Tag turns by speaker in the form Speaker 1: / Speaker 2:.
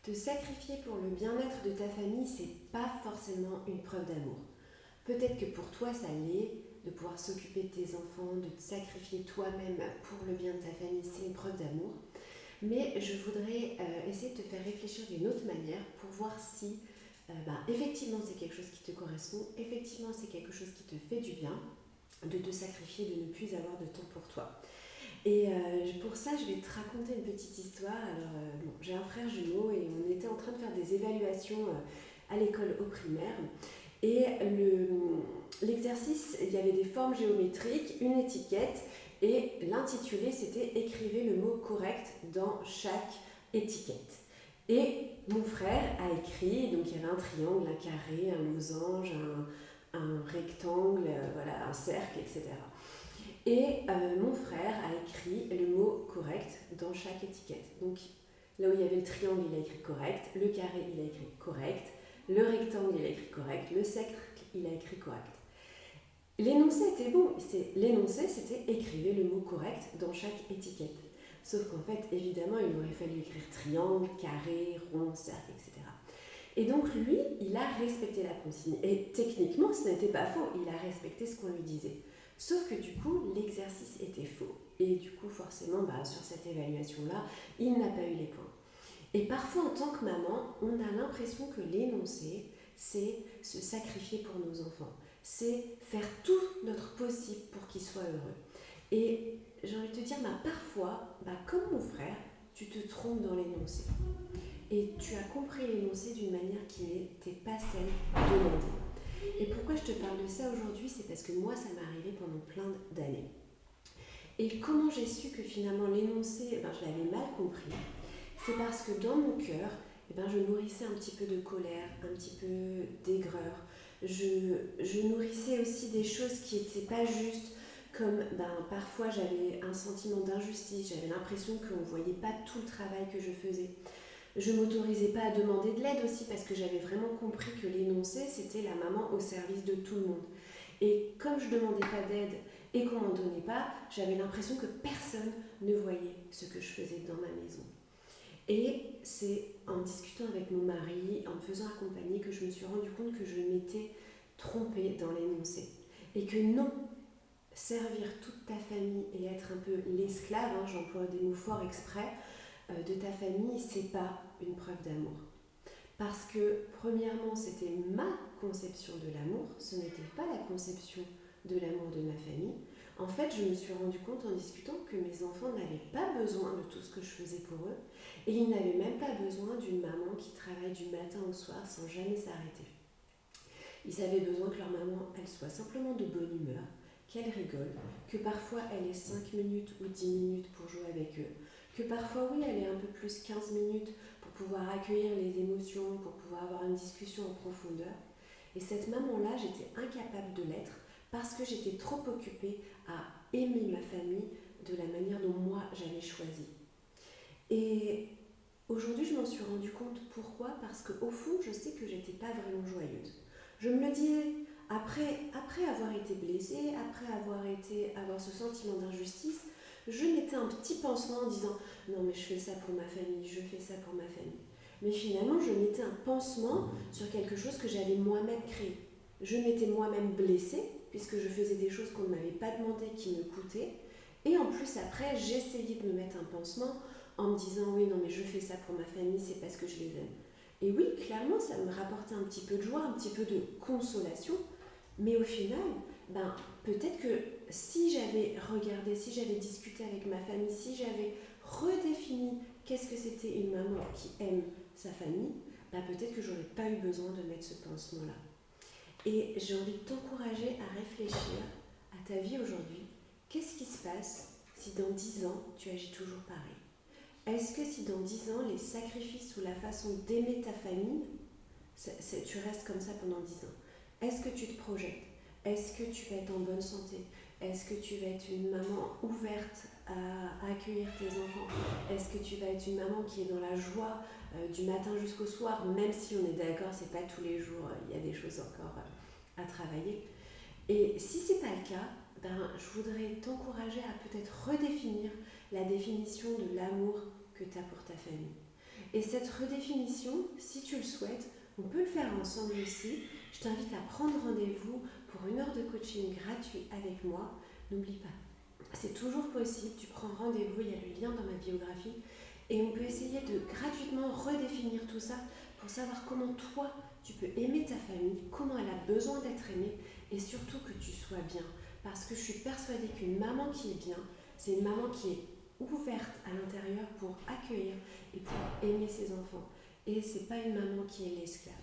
Speaker 1: Te sacrifier pour le bien-être de ta famille, c'est pas forcément une preuve d'amour. Peut-être que pour toi, ça l'est, de pouvoir s'occuper de tes enfants, de te sacrifier toi-même pour le bien de ta famille, c'est une preuve d'amour. Mais je voudrais essayer de te faire réfléchir d'une autre manière pour voir si effectivement c'est quelque chose qui te correspond, effectivement c'est quelque chose qui te fait du bien, de te sacrifier, de ne plus avoir de temps pour toi. Et pour ça, je vais te raconter une petite histoire. Alors, j'ai un frère jumeau et on était en train de faire des évaluations à l'école au primaire. Et l'exercice, il y avait des formes géométriques, une étiquette, et l'intitulé, c'était écrivez le mot correct dans chaque étiquette. Et mon frère a écrit, donc il y avait un triangle, un carré, un losange, un rectangle, voilà, un cercle, etc. Et mon frère a écrit le mot correct dans chaque étiquette. Donc là où il y avait le triangle, il a écrit correct, le carré, il a écrit correct, le rectangle, il a écrit correct, le cercle, il a écrit correct. L'énoncé était bon. L'énoncé, c'était écrivez le mot correct dans chaque étiquette. Sauf qu'en fait, évidemment, il aurait fallu écrire triangle, carré, rond, cercle, etc. Et donc lui, il a respecté la consigne. Et techniquement, ce n'était pas faux. Il a respecté ce qu'on lui disait. Sauf que du coup, l'exercice était faux. Et du coup, forcément, sur cette évaluation-là, il n'a pas eu les points. Et parfois, en tant que maman, on a l'impression que l'énoncé, c'est se sacrifier pour nos enfants. C'est faire tout notre possible pour qu'ils soient heureux. Et j'ai envie de te dire, parfois, comme mon frère, tu te trompes dans l'énoncé. Et tu as compris l'énoncé d'une manière qui n'était pas celle demandée. Et pourquoi je te parle de ça aujourd'hui, c'est parce que moi, ça m'est arrivé pendant plein d'années. Et comment j'ai su que finalement l'énoncé, je l'avais mal compris, c'est parce que dans mon cœur, je nourrissais un petit peu de colère, un petit peu d'aigreur. Je nourrissais aussi des choses qui n'étaient pas justes, comme parfois j'avais un sentiment d'injustice, j'avais l'impression qu'on ne voyait pas tout le travail que je faisais. Je ne m'autorisais pas à demander de l'aide aussi parce que j'avais vraiment compris que l'énoncé, c'était la maman au service de tout le monde. Et comme je ne demandais pas d'aide et qu'on ne m'en donnait pas, j'avais l'impression que personne ne voyait ce que je faisais dans ma maison. Et c'est en discutant avec mon mari, en me faisant accompagner, que je me suis rendu compte que je m'étais trompée dans l'énoncé. Et que non, servir toute ta famille et être un peu l'esclave, j'emploie des mots forts exprès, de ta famille, c'est pas une preuve d'amour. Parce que, premièrement, c'était ma conception de l'amour, ce n'était pas la conception de l'amour de ma famille. En fait, je me suis rendu compte en discutant que mes enfants n'avaient pas besoin de tout ce que je faisais pour eux, et ils n'avaient même pas besoin d'une maman qui travaille du matin au soir sans jamais s'arrêter. Ils avaient besoin que leur maman, elle soit simplement de bonne humeur, qu'elle rigole, que parfois elle ait 5 minutes ou 10 minutes pour jouer avec eux, que parfois, oui, elle ait un peu plus 15 minutes pour pouvoir accueillir les émotions, pour pouvoir avoir une discussion en profondeur. Et cette maman-là, j'étais incapable de l'être parce que j'étais trop occupée à aimer ma famille de la manière dont moi j'avais choisi. Et aujourd'hui, je m'en suis rendu compte. Pourquoi ? Parce qu'au fond, je sais que j'étais pas vraiment joyeuse. Je me le disais, après avoir été blessée, après avoir ce sentiment d'injustice, je mettais un petit pansement en disant « Non mais je fais ça pour ma famille, je fais ça pour ma famille ». Mais finalement, je mettais un pansement sur quelque chose que j'avais moi-même créé. Je m'étais moi-même blessée, puisque je faisais des choses qu'on ne m'avait pas demandé, qui me coûtaient. Et en plus, après, j'essayais de me mettre un pansement en me disant « Oui, non mais je fais ça pour ma famille, c'est parce que je les aime ». Et oui, clairement, ça me rapportait un petit peu de joie, un petit peu de consolation. Mais au final, peut-être que si j'avais regardé, si j'avais discuté avec ma famille, si j'avais redéfini qu'est-ce que c'était une maman qui aime sa famille, peut-être que j'aurais pas eu besoin de mettre ce pansement-là. Et j'ai envie de t'encourager à réfléchir à ta vie aujourd'hui. Qu'est-ce qui se passe si dans 10 ans, tu agis toujours pareil ? Est-ce que si dans 10 ans, les sacrifices ou la façon d'aimer ta famille, tu restes comme ça pendant 10 ans ? Est-ce que tu te projettes ? Est-ce que tu vas être en bonne santé ? Est-ce que tu vas être une maman ouverte à accueillir tes enfants ? Est-ce que tu vas être une maman qui est dans la joie du matin jusqu'au soir, même si on est d'accord, c'est pas tous les jours, il y a des choses encore à travailler. Et si c'est pas le cas, je voudrais t'encourager à peut-être redéfinir la définition de l'amour que tu as pour ta famille. Et cette redéfinition, si tu le souhaites, on peut le faire ensemble aussi. Je t'invite à prendre rendez-vous pour 1 heure de coaching gratuit avec moi. N'oublie pas, c'est toujours possible, tu prends rendez-vous, il y a le lien dans ma biographie et on peut essayer de gratuitement redéfinir tout ça pour savoir comment toi tu peux aimer ta famille, comment elle a besoin d'être aimée et surtout que tu sois bien. Parce que je suis persuadée qu'une maman qui est bien, c'est une maman qui est ouverte à l'intérieur pour accueillir et pour aimer ses enfants. Et c'est pas une maman qui est l'esclave.